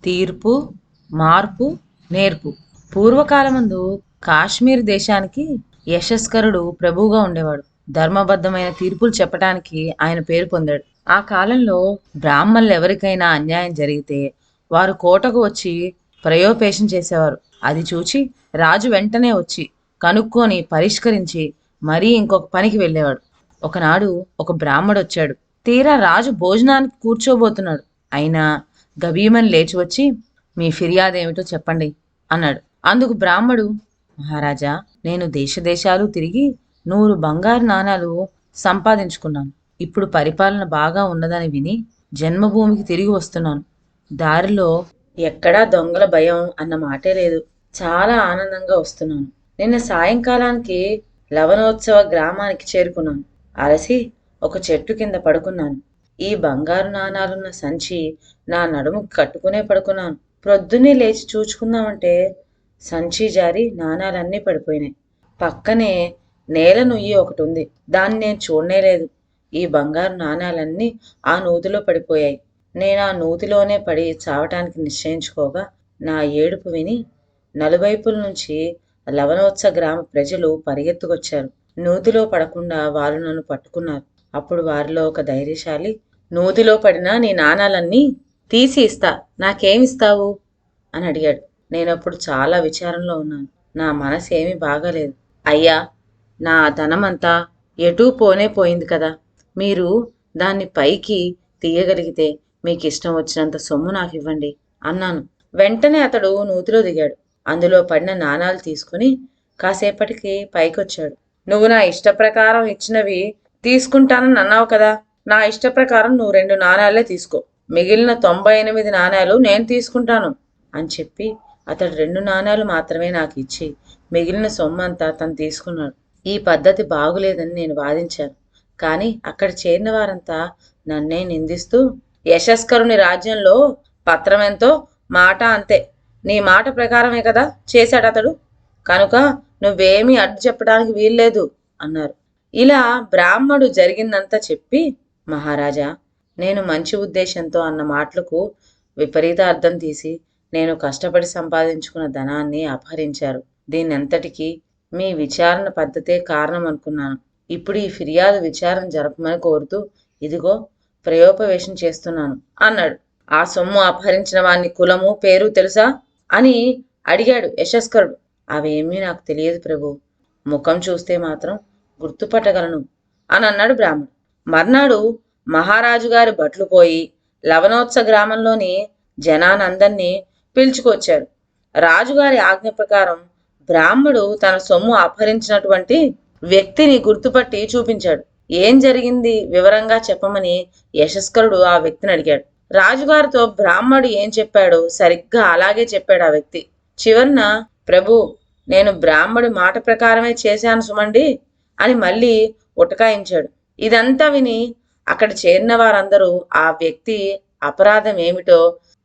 తీర్పు, మార్పు, నేర్పు. పూర్వకాలమందు కాశ్మీర్ దేశానికి యశస్కరుడు ప్రభువుగా ఉండేవాడు. ధర్మబద్ధమైన తీర్పులు చెప్పటానికి ఆయన పేరు పొందాడు. ఆ కాలంలో బ్రాహ్మణులు ఎవరికైనా అన్యాయం జరిగితే వారు కోటకు వచ్చి ప్రయోపేశం చేసేవారు. అది చూచి రాజు వెంటనే వచ్చి కనుక్కొని పరిష్కరించి మరీ ఇంకొక పనికి వెళ్ళేవాడు. ఒకనాడు ఒక బ్రాహ్మడు వచ్చాడు. తీరా రాజు భోజనానికి కూర్చోబోతున్నాడు. అయినా గభీమని లేచి వచ్చి, మీ ఫిర్యాదు ఏమిటో చెప్పండి అన్నాడు. అందుకు బ్రాహ్మడు, మహారాజా, నేను దేశాలు తిరిగి 100 బంగారు నాణాలు సంపాదించుకున్నాను. ఇప్పుడు పరిపాలన బాగా ఉన్నదని విని జన్మభూమికి తిరిగి వస్తున్నాను. దారిలో ఎక్కడా దొంగల భయం అన్న మాటే లేదు. చాలా ఆనందంగా వస్తున్నాను. నిన్న సాయంకాలానికి లవణోత్సవ గ్రామానికి చేరుకున్నాను. అలసి ఒక చెట్టు కింద పడుకున్నాను. ఈ బంగారు నాణాలున్న సంచి నా నడుముకి కట్టుకునే పడుకున్నాను. ప్రొద్దున్నే లేచి చూచుకుందామంటే సంచి జారి నాణాలన్నీ పడిపోయినాయి. పక్కనే నేల నుయ్యి ఒకటి ఉంది. దాన్ని నేను చూడనేలేదు. ఈ బంగారు నాణాలన్నీ ఆ నూతిలో పడిపోయాయి. నేను ఆ నూతిలోనే పడి చావటానికి నిశ్చయించుకోగా నా ఏడుపు విని నలువైపుల నుంచి లవణోత్సవ గ్రామ ప్రజలు పరిగెత్తుకొచ్చారు. నూతిలో పడకుండా వాళ్ళు నన్ను పట్టుకున్నారు. అప్పుడు వారిలో ఒక ధైర్యశాలి, నూతిలో పడిన నీ నాణాలన్నీ తీసి ఇస్తా, నాకేమిస్తావు అని అడిగాడు. నేనప్పుడు చాలా విచారంలో ఉన్నాను. నా మనసు ఏమీ బాగాలేదు. అయ్యా, నా ధనమంతా ఎటూ పోనే పోయింది కదా, మీరు దాన్ని పైకి తీయగలిగితే మీకు ఇష్టం వచ్చినంత సొమ్ము నాకు ఇవ్వండి అన్నాను. వెంటనే అతడు నూతిలో దిగాడు. అందులో పడిన నాణాలు తీసుకుని కాసేపటికి పైకొచ్చాడు. నువ్వు నా ఇష్ట ప్రకారం ఇచ్చినవి తీసుకుంటానని అన్నావు కదా, నా ఇష్ట ప్రకారం నువ్వు 2 నాణాలే తీసుకో, మిగిలిన 98 నాణాలు నేను తీసుకుంటాను అని చెప్పి అతడు 2 నాణాలు మాత్రమే నాకు ఇచ్చి మిగిలిన సొమ్మంతా తను తీసుకున్నాడు. ఈ పద్ధతి బాగులేదని నేను వాదించాను. కానీ అక్కడ చేరిన వారంతా నన్నే నిందిస్తూ, యశస్కరుని రాజ్యంలో పత్రం ఎంతో మాట అంతే, నీ మాట ప్రకారమే కదా చేశాడు అతడు, కనుక నువ్వేమీ అడ్డు చెప్పడానికి వీల్లేదు అన్నారు. ఇలా బ్రాహ్మడు జరిగిందంతా చెప్పి, మహారాజా, నేను మంచి ఉద్దేశంతో అన్న మాటలకు విపరీత అర్థం తీసి నేను కష్టపడి సంపాదించుకున్న ధనాన్ని అపహరించారు. దీనంతటికీ మీ విచారణ పద్ధతే కారణం అనుకున్నాను. ఇప్పుడు ఈ ఫిర్యాదు విచారణ జరపమని కోరుతూ ఇదిగో ప్రయోపవేశం చేస్తున్నాను అన్నాడు. ఆ సొమ్ము అపహరించిన వాని కులము పేరు తెలుసా అని అడిగాడు యశస్కరుడు. అవేమీ నాకు తెలియదు ప్రభు, ముఖం చూస్తే మాత్రం గుర్తుపట్టగలను అని అన్నాడు బ్రాహ్మణుడు. మర్నాడు మహారాజు గారి భట్లు పోయి లవణోత్సవ గ్రామంలోని జనానందరినీ పిలుచుకొచ్చారు. రాజుగారి ఆజ్ఞ ప్రకారం బ్రాహ్మడు తన సొమ్ము అపహరించినటువంటి వ్యక్తిని గుర్తుపట్టి చూపించాడు. ఏం జరిగింది వివరంగా చెప్పమని యశస్కరుడు ఆ వ్యక్తిని అడిగాడు. రాజుగారితో బ్రాహ్మడు ఏం చెప్పాడో సరిగ్గా అలాగే చెప్పాడు ఆ వ్యక్తి. చివరన, ప్రభు, నేను బ్రాహ్మడి మాట ప్రకారమే చేశాను సుమండి అని మళ్ళీ ఉటకాయించాడు. ఇదంతా విని అక్కడ చేరిన వారందరూ ఆ వ్యక్తి అపరాధం ఏమిటో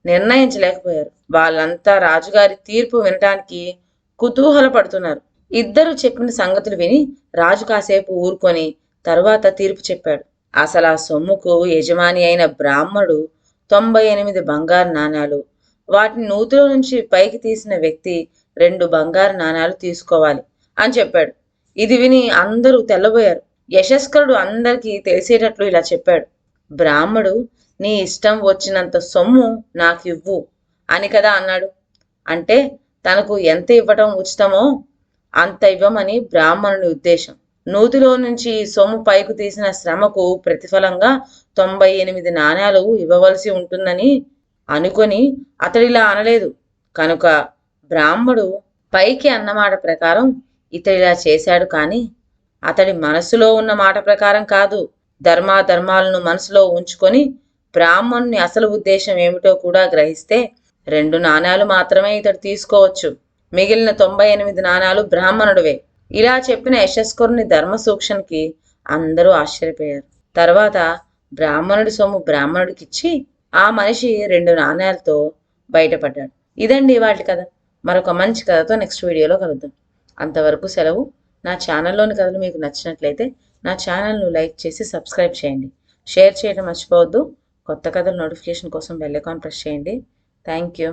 నిర్ణయించలేకపోయారు. వాళ్ళంతా రాజుగారి తీర్పు వినటానికి కుతూహల పడుతున్నారు. ఇద్దరు చెప్పిన సంగతులు విని రాజు కాసేపు ఊరుకొని తరువాత తీర్పు చెప్పాడు. అసలు ఆ సొమ్ముకు యజమాని అయిన బ్రాహ్మడు 98 బంగారు నాణాలు, వాటిని నూతిలో నుంచి పైకి తీసిన వ్యక్తి 2 బంగారు నాణాలు తీసుకోవాలి అని చెప్పాడు. ఇది విని అందరూ తెల్లబోయారు. యశస్కరుడు అందరికీ తెలిసేటట్లు ఇలా చెప్పాడు. బ్రాహ్మడు నీ ఇష్టం వచ్చినంత సొమ్ము నాకు ఇవ్వు అని కదా అన్నాడు. అంటే తనకు ఎంత ఇవ్వటం ఉచితమో అంత ఇవ్వమని బ్రాహ్మణుని ఉద్దేశం. నూతిలో నుంచి సొమ్ము పైకి తీసిన శ్రమకు ప్రతిఫలంగా 98 నాణాలు ఇవ్వవలసి ఉంటుందని అనుకొని అతడిలా అనలేదు. కనుక బ్రాహ్మడు పైకి అన్నమాట ప్రకారం ఇతడిలా చేశాడు. కానీ అతడి మనసులో ఉన్న మాట ప్రకారం కాదు. ధర్మాధర్మాలను మనసులో ఉంచుకొని బ్రాహ్మణుని అసలు ఉద్దేశం ఏమిటో కూడా గ్రహిస్తే 2 నాణాలు మాత్రమే ఇతడు తీసుకోవచ్చు, మిగిలిన 98 నాణాలు బ్రాహ్మణుడివే. ఇలా చెప్పిన యశస్కరుని ధర్మ సూక్షణకి అందరూ ఆశ్చర్యపోయారు. తర్వాత బ్రాహ్మణుడి సొమ్ము బ్రాహ్మణుడికిచ్చి ఆ మనిషి 2 నాణాలతో బయటపడ్డాడు. ఇదండి వాటి కథ. మరొక మంచి కథతో నెక్స్ట్ వీడియోలో కలుద్దాం. అంతవరకు సెలవు. నా ఛానల్లోని కథలు మీకు నచ్చినట్లయితే నా ఛానల్ను లైక్ చేసి సబ్స్క్రైబ్ చేయండి. షేర్ చేయడం మర్చిపోవద్దు. కొత్త కథల నోటిఫికేషన్ కోసం బెల్ ఐకాన్ ప్రెస్ చేయండి. Thank you.